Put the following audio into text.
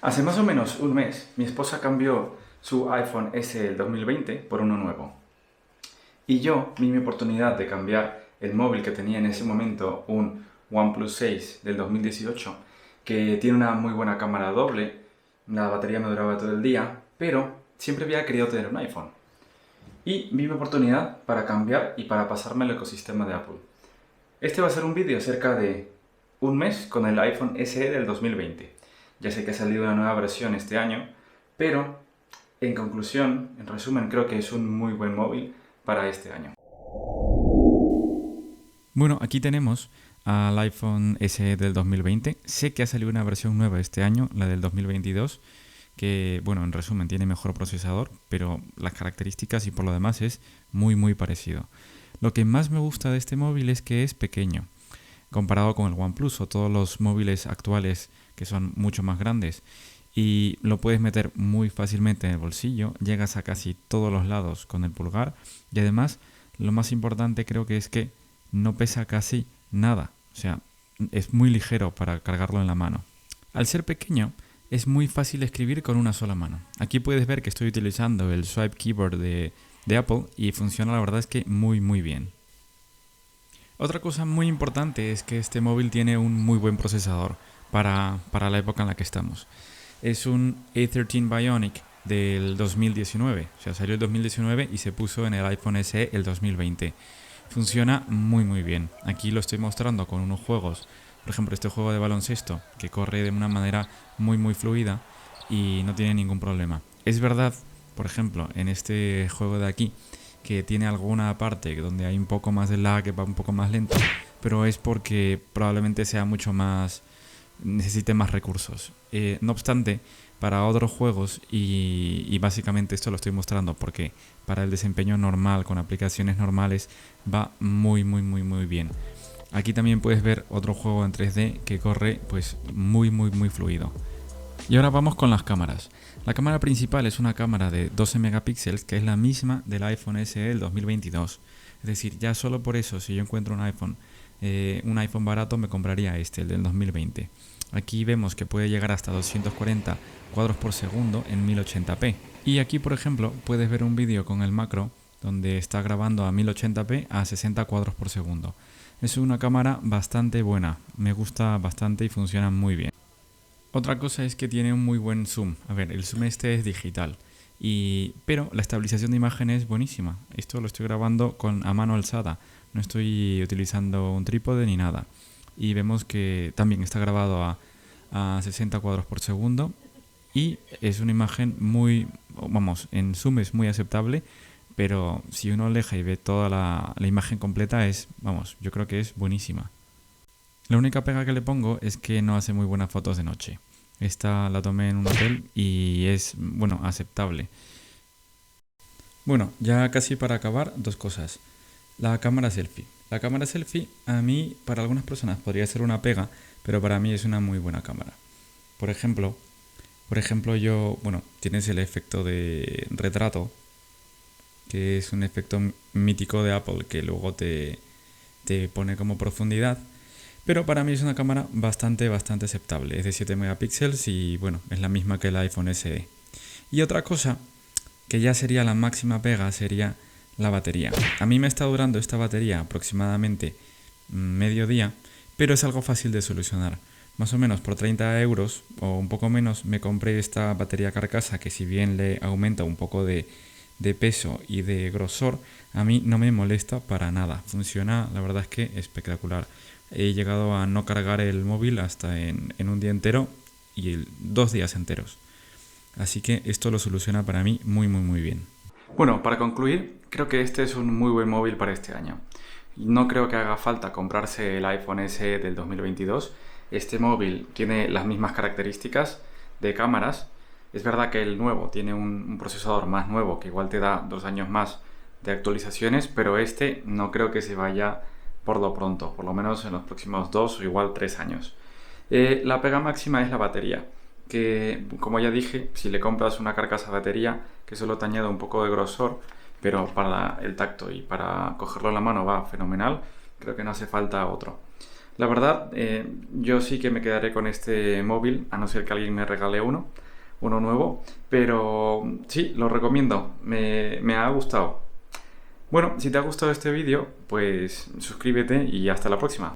Hace más o menos un mes, mi esposa cambió su iPhone SE del 2020 por uno nuevo. Y yo vi mi oportunidad de cambiar el móvil que tenía en ese momento, un OnePlus 6 del 2018, que tiene una muy buena cámara doble, la batería me duraba todo el día, pero siempre había querido tener un iPhone. Y vi mi oportunidad para cambiar y para pasarme al ecosistema de Apple. Este va a ser un vídeo acerca de un mes con el iPhone SE del 2020. Ya sé que ha salido una nueva versión este año, pero en conclusión, en resumen, creo que es un muy buen móvil para este año. Bueno, aquí tenemos al iPhone SE del 2020. Sé que ha salido una versión nueva este año, la del 2022, que, bueno, en resumen, tiene mejor procesador, pero las características y por lo demás es muy parecido. Lo que más me gusta de este móvil es que es pequeño, comparado con el OnePlus o todos los móviles actuales que son mucho más grandes. Y lo puedes meter muy fácilmente en el bolsillo, llegas a casi todos los lados con el pulgar y además lo más importante creo que es que no pesa casi nada, o sea, es muy ligero para cargarlo en la mano. Al ser pequeño, es muy fácil escribir con una sola mano. Aquí puedes ver que estoy utilizando el Swipe Keyboard de Apple y funciona la verdad es que muy bien. Otra cosa muy importante es que este móvil tiene un muy buen procesador para la época en la que estamos. Es un A13 Bionic del 2019, o sea, salió el 2019 y se puso en el iPhone SE el 2020. Funciona muy bien. Aquí lo estoy mostrando con unos juegos, por ejemplo este juego de baloncesto que corre de una manera muy fluida y no tiene ningún problema. Es verdad, por ejemplo, en este juego de aquí que tiene alguna parte donde hay un poco más de lag, que va un poco más lento, pero es porque probablemente sea mucho más, necesite más recursos. No obstante, para otros juegos, y básicamente esto lo estoy mostrando porque para el desempeño normal, con aplicaciones normales, va muy bien. Aquí también puedes ver otro juego en 3D que corre pues muy fluido. Y ahora vamos con las cámaras. La cámara principal es una cámara de 12 megapíxeles que es la misma del iPhone SE del 2022. Es decir, ya solo por eso, si yo encuentro un iPhone barato, me compraría este, el del 2020. Aquí vemos que puede llegar hasta 240 cuadros por segundo en 1080p. Y aquí, por ejemplo, puedes ver un vídeo con el macro donde está grabando a 1080p a 60 cuadros por segundo. Es una cámara bastante buena, me gusta bastante y funciona muy bien. Otra cosa es que tiene un muy buen zoom. A ver, el zoom este es digital, pero la estabilización de imagen es buenísima. Esto lo estoy grabando a mano alzada, no estoy utilizando un trípode ni nada. Y vemos que también está grabado a 60 cuadros por segundo y es una imagen en zoom es muy aceptable, pero si uno aleja y ve toda la imagen completa yo creo que es buenísima. La única pega que le pongo es que no hace muy buenas fotos de noche. Esta la tomé en un hotel y es, aceptable. Bueno, ya casi para acabar, dos cosas. La cámara selfie. La cámara selfie a mí, para algunas personas podría ser una pega, pero para mí es una muy buena cámara. Por ejemplo, tienes el efecto de retrato, que es un efecto mítico de Apple que luego te pone como profundidad. Pero para mí es una cámara bastante aceptable. Es de 7 megapíxeles y es la misma que el iPhone SE. Y otra cosa, que ya sería la máxima pega, sería la batería. A mí me está durando esta batería aproximadamente medio día, pero es algo fácil de solucionar. Más o menos por 30 euros o un poco menos me compré esta batería carcasa que si bien le aumenta un poco de peso y de grosor, a mí no me molesta para nada. Funciona, la verdad es que espectacular. He llegado a no cargar el móvil hasta en un día entero y 2 días enteros. Así que esto lo soluciona para mí muy bien. Bueno, para concluir, creo que este es un muy buen móvil para este año. No creo que haga falta comprarse el iPhone SE del 2022. Este móvil tiene las mismas características de cámaras. Es verdad que el nuevo tiene un procesador más nuevo que igual te da 2 años más de actualizaciones, pero este no creo que se vaya por lo pronto, por lo menos en los próximos 2 o igual 3 años. La pega máxima es la batería, que como ya dije, si le compras una carcasa batería que solo te añade un poco de grosor, pero para el tacto y para cogerlo en la mano va fenomenal, creo que no hace falta otro. La verdad, yo sí que me quedaré con este móvil, a no ser que alguien me regale uno nuevo, pero sí, lo recomiendo, me ha gustado. Bueno, si te ha gustado este vídeo, pues suscríbete y hasta la próxima.